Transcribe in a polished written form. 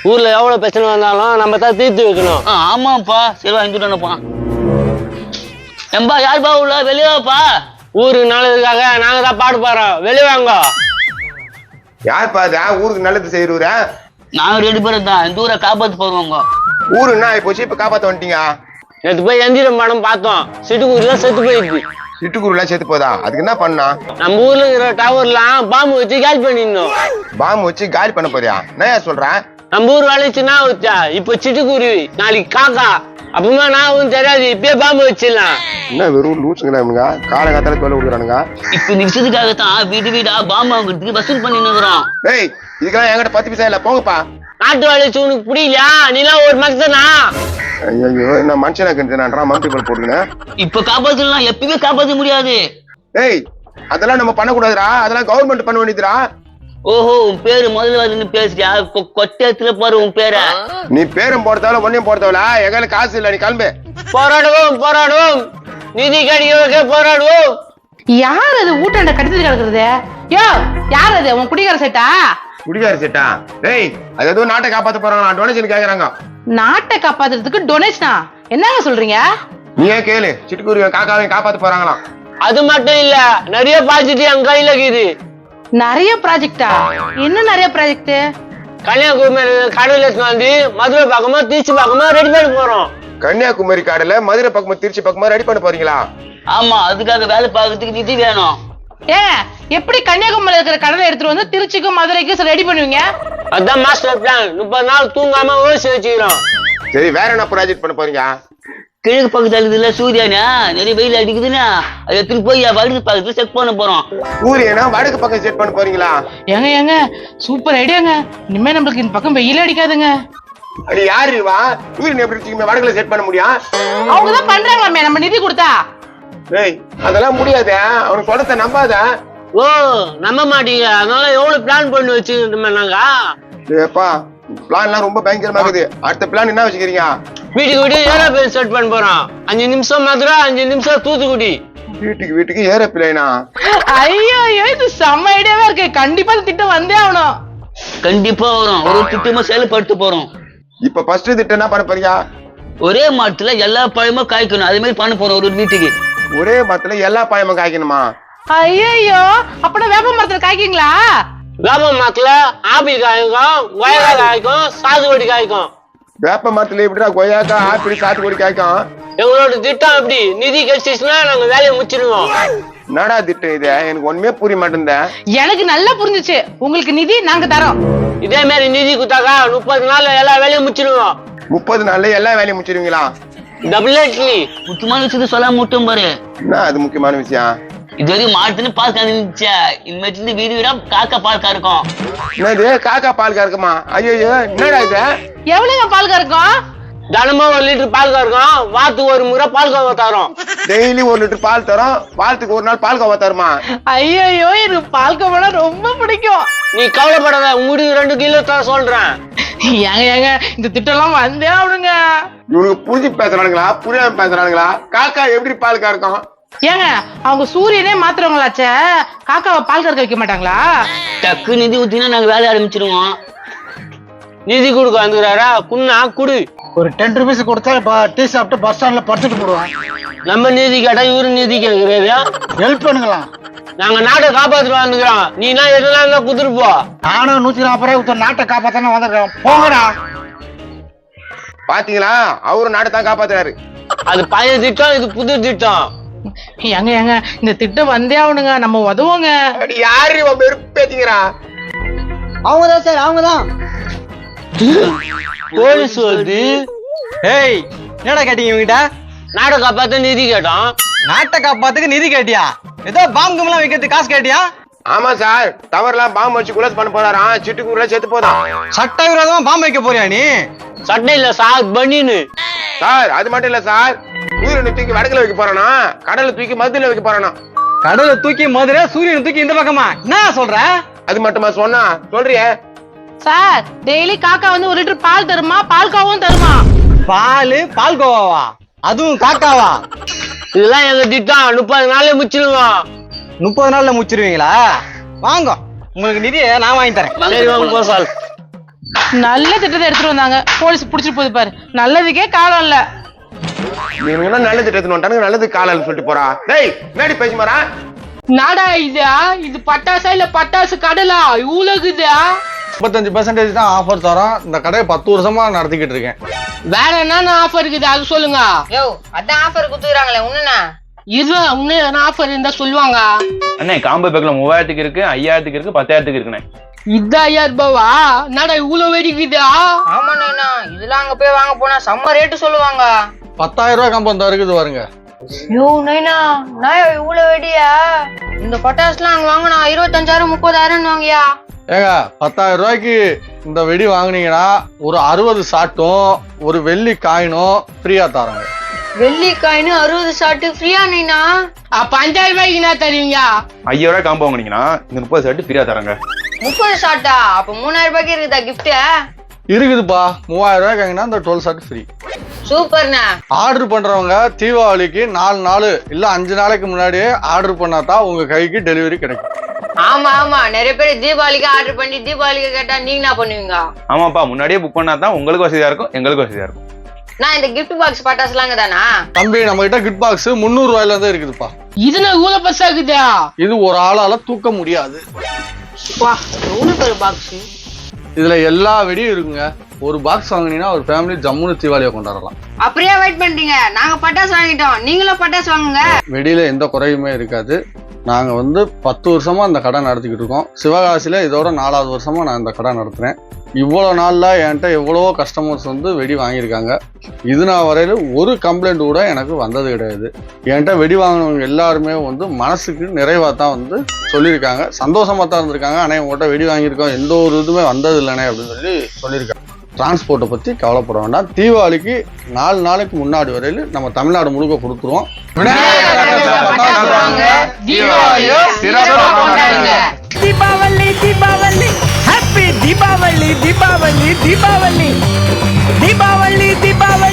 ஊர்ல எவ்வளவு பிரச்சனை வந்தாலும் நம்ம தான் தீர்த்து வைக்கணும். ஆமாப்பா சரி வாங்கிட்டுப்பா. எம்பா யாருப்பா உள்ள வெளியப்பா? ஊருக்கு நல்லதுக்காக நாங்க தான் பாடு போறோம், வெளியே வாங்க. யார் பாது ஊருக்கு நல்லது செய்யறூரா? நாங்க 2 பேரும் தான் இந்த ஊரை காப்பாத்து போறோங்க. ஊரு என்ன ஆகி போச்சு, இப்ப காப்பாத்த வந்துட்டீங்க? நேற்று போய் எந்திரம் படம் பார்த்தோம், சிட்டுக்குருலாம் செத்து போயிடுச்சு. சிட்டுக்குருலாம் செத்து போதா? அதுக்கு என்ன பண்ணா? நம்ம ஊர்ல இருக்கிற டவர்லாம் பாம்பு வச்சு காலி பண்ணிடணும். பாம்பு வச்சு காலி பண்ண போறியா? நான் சொல்றேன், நம்ம ஊர் வேலைச்சுன்னா வச்சா இப்ப சிட்டுக்குருவி, நாளைக்கு காக்கா, அப்புறமா நான் தெரியாது, இப்பயே பாம்பு வச்சிடலாம். என்ன வெறும் லூசுங்கிறானுங்க, காலங்காத்தால தொலை விடுறானுங்க. இப்ப இந்த விஷயத்துக்காகத்தான் வீடு வீடா பாம்பு வாங்குறதுக்கு வசூல் பண்ணிட்டு இருக்கிறோம். ஏய் இதுக்கெல்லாம் என்கிட்ட 10 பைசா இல்ல, போங்கப்பா. நாட்டு வேலைச்சு உனக்கு புரியலையா? நீலாம் ஒரு மனுஷனா? ஐயோ என்ன மனுஷனாக்கு மம்டி போல் போடுங்க. இப்ப காப்பாத்தலாம், எப்பயுமே காப்பாத்த முடியாது. ஏய் அதெல்லாம் நம்ம பண்ணக்கூடாதுடா, அதெல்லாம் கவர்மெண்ட் பண்ண வேண்டியதுடா. ஓஹோ உன் பேரு முதல்ல வந்து பேசுறியா? கொட்டத்துல பாரு உன் பேர. நீ பேரும் போறதால ஒன்னையும் போறதாவல, எங்க காசு இல்ல, நீ கிளம்பு. போராடுவோம் போராடுவோம், நிதி கிடைக்க போராடுவோம். யார் அது ஊட்டாண்ட கடிதம் கிடக்குறது? யோ யார் அது? உன் குடிகார சேட்டா? குடிகார சேட்டா? டேய் அது எதுவும் நாட்டை காப்பாத்த போறாங்க, டொனேஷன் கேக்குறாங்க. நாட்டை காப்பாத்துறதுக்கு டொனேஷனா? என்னங்க சொல்றீங்க? நீயே கேளு, சிட்டுக்குருவியும் காக்காவையும் காப்பாத்த போறாங்களாம். அது மட்டும் இல்ல, நிறைய பாசிட்டிவ் எங்க கையில இருக்குது. நிறைய ப்ராஜெக்டா? என்ன நிறைய ப்ராஜெக்ட்? கன்னியாகுமரி கடவுள வந்து மதுரை பக்கமா திருச்சி பக்கமா ரெடி பண்ண போறோம். கன்னியாகுமரி காடுல மதுரை பக்கமா திருச்சி பக்கமா ரெடி பண்ண போறீங்களா? ஆமா அதுக்காக வேலை பார்க்கறதுக்கு நிதி வேணும். ஏன் எப்படி கன்னியாகுமரியில இருக்கிற கடலை எடுத்துட்டு வந்து திருச்சிக்கும் மதுரைக்கும் ரெடி பண்ணுவீங்க? அதான் மாஸ்டர் பிளான். 30 நாள் தூங்காம ஓசி வச்சுக்கிறோம். சரி வேற என்ன ப்ராஜெக்ட் பண்ண போறீங்க? கிழக்கு பக்கத்துல இருக்குதுல்ல சூரியனா, நிறைய வெயில் அடிக்குதுன்னா அதை எடுத்துட்டு போய் வடக்கு பக்கத்துல செக் பண்ண போறோம். சூரியனா வடக்கு பக்கம் செட் பண்ண போறீங்களா? ஏங்க ஏங்க சூப்பர் ஐடியாங்க. இனிமே நம்மளுக்கு இந்த பக்கம் வெயில் அடிக்காதுங்க. அது யாரு வா சூரியன் எப்படி வடக்குல செட் பண்ண முடியும்? அவங்கதான் பண்றாங்களாமே, நம்ம நிதி கொடுத்தா. ஏய் அதெல்லாம் முடியாது, அவனுக்கு சொல்றத நம்பாத. ஓ நம்ப மாட்டீங்க, அதனால எவ்வளவு பிளான் பண்ணி வச்சுக்கிட்டோம் நாங்க. ஏப்பா பிளான் எல்லாம் ரொம்ப பயங்கரமா இருக்குது. அடுத்த பிளான் என்ன வச்சுக்கிறீங்க? வீட்டுக்கு வீடு ஏரோப்ளேன் செட் பண்ண போறோம். 5 நிமிஷம் மதுரை, 5 நிமிஷம் தூத்துக்குடி. வீட்டுக்கு ஏரோப்ளேனா? ஐயோ இது செம்ம ஐடியாவா இருக்கு. கண்டிப்பா இந்த திட்டம் வந்தே ஆகணும். கண்டிப்பா வரும், ஒரு திட்டமா செயல்படுத்த போறோம். இப்ப ஃபர்ஸ்ட் திட்டம் என்ன பண்ண போறீங்க? ஒரே மரத்துல எல்லா பழமும் காய்க்கணும், அதே மாதிரி பண்ண போறோம். ஒரு வீட்டுக்கு ஒரே மரத்துல எல்லா பழமும் காய்க்கணுமா? ஐயோ அப்பனா வேப்ப மரத்துல காய்க்கீங்களா? வேப்ப மரத்துல ஆப்பிள் காய்க்கும், கொய்யா காய்க்கும், சாத்துக்குடி காய்க்கும். வேப்ப மரத்துல எப்படிடா கொய்யாக்கா ஆப்பிள் சாத்துக்குடி காய்க்கும்? எங்களோட திட்டம் அப்படி. நிதி கிடைச்சிச்சுன்னா நாங்க வேலையை முடிச்சிருவோம். என்னடா திட்டம் இது? எனக்கு ஒண்ணுமே புரிய மாட்டேன். எனக்கு நல்லா புரிஞ்சுச்சு. உங்களுக்கு நிதி நாங்க தரோம். இதே மாதிரி நிதி கொடுத்தாக்கா 30 நாள்ல எல்லா வேலையும் முடிச்சிருவோம். 30 நாள்ல எல்லா வேலையும் முடிச்சிருவீங்களா? டபுள்லி முக்கியமான விஷயத்த சொல்ல மட்டும் பாரு. என்ன அது முக்கியமான விஷயம்? இது வரைக்கும் மாட்டுன்னு பால் கறந்துச்சு, இனிமேட்டு வீடு வீடா காக்கா பால் கறக்கும். என்னது காக்கா பால் கறக்குமா? ஐயோ என்னடா இது? எவ்வளவுங்க பால் கறக்கும்? தினமும் 1 லிட்டர் பால் கறக்கும். வாரத்துக்கு ஒரு முறை பால் கோவா தரோம். டெய்லி 1 லிட்டர் பால் தரோம், வாரத்துக்கு ஒரு நாள் பால் கோவா தருமா? ஐயோ எனக்கு பால் கோவா ரொம்ப பிடிக்கும். நீ கவலைப்படாத, உங்களுக்கு 2 கிலோ தர சொல்றேன். ஏங்க இந்த திட்டம் எல்லாம் வந்தே ஆகணுங்க. இவனுக்கு புரிஞ்சு பேசுறானுங்களா புரியாம பேசுறானுங்களா? காக்கா எப்படி பால் கறக்கும்? ஏங்க அவங்க சூரியனே மாத்துறவங்களாச்சே, காக்காவை பால் கறக்க வைக்க மாட்டாங்களா? டக்கு நிதி ஊத்தினா நாங்க வேலை ஆரம்பிச்சிருவோம். நிதி கொடுக்க வந்துக்கிறாரா? குன்னா குடு. ஒரு 10 rupees கொடுத்தா இப்ப டீ சாப்பிட்டு பஸ் ஸ்டாண்ட்ல படுத்துட்டு போடுவோம். நம்ம நிதி கேட்டா இவரு நிதி கேட்கிறாரு. ஹெல்ப் பண்ணுங்களாம். நாங்க நாட்டை காப்பாத்துட்டு வந்துக்கிறோம். நீனா எதெல்லாம் குடுத்துட்டு போ. நானும் 140 ரூபாய் நாட்டை காப்பாத்தானே வந்திருக்கேன். போங்கடா. பாத்தீங்களா, அவரு நாட்டை தான் காப்பாத்துறாரு. அது பழைய திட்டம், இது புது திட்டம். ஏங்க இந்த திட்டம் வந்தே ஆகணுங்க. நம்ம உதவுங்க. யாரு இவன் வெறுப்பேத்திக்கிறா? அவங்கதான் சார், அவங்கதான். போலீஸ் வருது. ஏய் என்னடா கேட்டீங்க இவங்கிட்ட? நாட்டை காப்பாத்த நிதி கேட்டோம். நாட்டை காப்பாத்துக்கு நிதி கேட்டியா? ஏதோ பாம்பு கும்பலாம் வைக்கிறதுக்கு காசு கேட்டியா? ஆமா சார், டவர்லாம் பாம்பு வச்சு குலஸ் பண்ண போறாராம். சிட்டுக்குருல செத்து போதான். சட்டவிரோதமா பாம்பு வைக்க போறியா நீ? சட்டை இல்ல சார், பனின்னு. சார் அது மட்டும் இல்ல சார், சூரியனை தூக்கி வடக்குல வைக்க போறானா, கடலை தூக்கி மதுல வைக்க போறானா. கடலை தூக்கி மதுரை, சூரியனை தூக்கி இந்த பக்கமா? என்ன சொல்ற? அது மட்டுமா சொன்னா சொல்றியே? சார் டெய்லி காக்கா வந்து 1 லிட்டர் பால் தருமா, பால் கோவாவும் தருமா? பால் கோவாவா? அதுவும் காக்காவா? இதெல்லாம் எங்க திட்டம். 30 நாள்ல முடிச்சிருவோம். 30 நாள்ல முடிச்சிருவீங்களா? வாங்க உங்களுக்கு நிதியை நான் வாங்கி தரேன். சரி வாங்க போ சார். நல்ல திட்டத்தை எடுத்துட்டு வந்தாங்க, போலீஸ் புடிச்சிட்டு போகுது பாரு. நல்லதுக்கே காலம் இல்ல. இவனுங்க என்ன நல்லது எடுத்துன்னு வந்துட்டானுங்க, நல்லது காலன்னு சொல்லிட்டு போறா. டேய் முன்னாடி பேசி மாறா. நாடா இது பட்டாசா இல்ல பட்டாசு கடலா இவ்வளவுக்குதா? 35% தான் ஆஃபர் தரோம். இந்த கடையை 10 வருஷமா நடத்திக்கிட்டு இருக்கேன். வேற என்ன ஆஃபர் இருக்குது அது சொல்லுங்க. யோ அதான் ஆஃபர் குடுத்துறாங்களே உன்ன இது இன்னும் ஆஃபர் இருந்தா சொல்லுவாங்க. அண்ணே காம்போ பேக்ல 3000க்கு இருக்கு, 5000க்கு இருக்கு, 10000க்கு இருக்குண்ணே. இது 5000 ரூபாவா? நாடா இவ்வளவு வெடிக்குதா? ஆமாண்ணா இதெல்லாம் அங்க போய் வாங்க போனா செம்ம ரேட்டு சொல்லுவாங்க. 10,000 ரூபாய் கம்பம் தான் இருக்குது பாருங்க. யோ நைனா நான் இவ்வளவு வெடியா? இந்த பட்டாசுலாம் அங்க வாங்கினா 25,000 30,000 வாங்கியா? ஏங்க 10,000 ரூபாய்க்கு இந்த வெடி வாங்குனீங்கன்னா ஒரு 60 ஷாட்டும் ஒரு வெள்ளி காயினும் ஃப்ரீயா தராங்க. வெள்ளி காயின் 60 ஷாட் ஃப்ரீயா நைனா? அப்ப 5000 ரூபாய்க்கு என்ன தருவீங்க? 5000 ரூபாய் காம்போ வாங்குனீங்கன்னா இந்த 30 ஷர்ட் ஃப்ரீயா தராங்க. 30 ஷாட்டா? அப்ப 3000 ரூபாய்க்கு இருக்குதா கிஃப்ட்? இருக்குதுப்பா. 3000 ரூபாய்க்கு வாங்கினா இந்த 12 ஷாட் ஃப்ரீ. சூப்பர்ண்ணா. ஆர்டர் பண்றவங்க தீபாவளிக்கு 4 நாள் இல்ல 5 நாளைக்கு முன்னாடியே ஆர்டர் பண்ணாதான் உங்க கைக்கு டெலிவரி கிடைக்கும். ஆமா நிறைய பேர் தீபாவளிக்கு ஆர்டர் பண்ணி தீபாவளிக்கு கேட்டா நீங்க என்ன பண்ணுவீங்க? ஆமாப்பா, முன்னாடியே புக் பண்ணா தான் உங்களுக்கு வசதியா இருக்கும், எங்களுக்கு வசதியா இருக்கும். நான் இந்த கிஃப்ட் பாக்ஸ் பட்டாசுலாங்க தானா? தம்பி நம்ம கிட்ட கிஃப்ட் பாக்ஸ் 300 ரூபாயில இருந்து இருக்குதுப்பா. இதுல இவ்வளவு பசா இருக்குதா? இது ஒரு ஆளால தூக்க முடியாது. வா எவ்வளவு பெரிய பாக்ஸ். இதுல எல்லா வெடியும் இருக்குங்க. ஒரு பாக்ஸ் வாங்கினீங்கன்னா ஒரு ஃபேமிலி ஜம்முன்னு தீபாவளியை கொண்டாடலாம். அப்படியே வெயிட் பண்றீங்க? நாங்க பட்டாசு வாங்கிட்டோம், நீங்களும் பட்டாசு வாங்குங்க. வெடியில எந்த குறையுமே இருக்காது. நாங்க 10 வருஷமா இந்த கடை நடத்திக்கிட்டு இருக்கோம். சிவகாசியில இதோட 4வது வருஷமா நான் இந்த கடை நடத்துறேன். இவ்வளவு நாள்ல என்கிட்ட எவ்வளவோ கஸ்டமர்ஸ் வெடி வாங்கியிருக்காங்க. இது நான் வரையில ஒரு கம்ப்ளைண்ட் கூட எனக்கு வந்தது கிடையாது. என்கிட்ட வெடி வாங்கினவங்க எல்லாருமே மனசுக்கு நிறைவா தான் சொல்லியிருக்காங்க, சந்தோஷமா தான் இருந்திருக்காங்க. ஆனா உங்கள்கிட்ட வெடி வாங்கியிருக்கோம், எந்த ஒரு இதுவுமே வந்தது இல்லைனே அப்படின்னு சொல்லியிருக்காங்க. டிரான்ஸ்போர்ட்டை பத்தி கவலைப்பட வேண்டாம். தீபாவளிக்கு 4 நாளைக்கு முன்னாடி வரையில நம்ம தமிழ்நாடு முழுக்க கொடுத்துருவோம். தீபாவளி தீபாவளி ஹாப்பி தீபாவளி தீபாவளி தீபாவளி தீபாவளி தீபாவளி